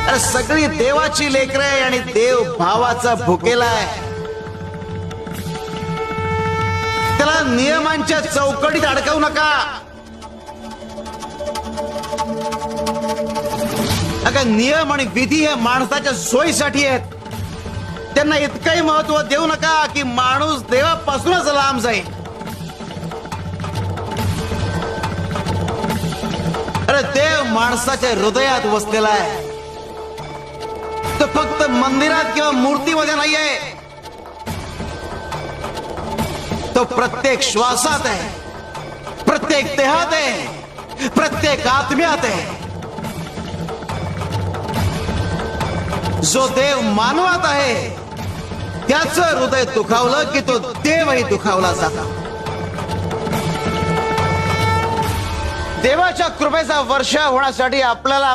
अरे सगळी देवाची लेकरं आहे आणि देव भावाचा भुकेला आहे. त्याला नियमांच्या चौकटीत अडकवू नका. अगं नियम आणि विधी हे माणसाच्या सोयीसाठी आहेत. त्यांना इतकंही महत्व देऊ नका की माणूस देवापासूनच लांब जाईल. अरे देव माणसाच्या हृदयात वसलेला आहे. तो फक्त मंदिरात किंवा मूर्तीमध्ये नाहीये. तो प्रत्येक श्वासात आहे, प्रत्येक देहात आहे, प्रत्येक आत्म्यात आहे. जो देव मानवात आहे त्याचं हृदय दुखावलं की तो देवही दुखावला जातो. देवाच्या कृपेचा वर्षाव होण्यासाठी आपल्याला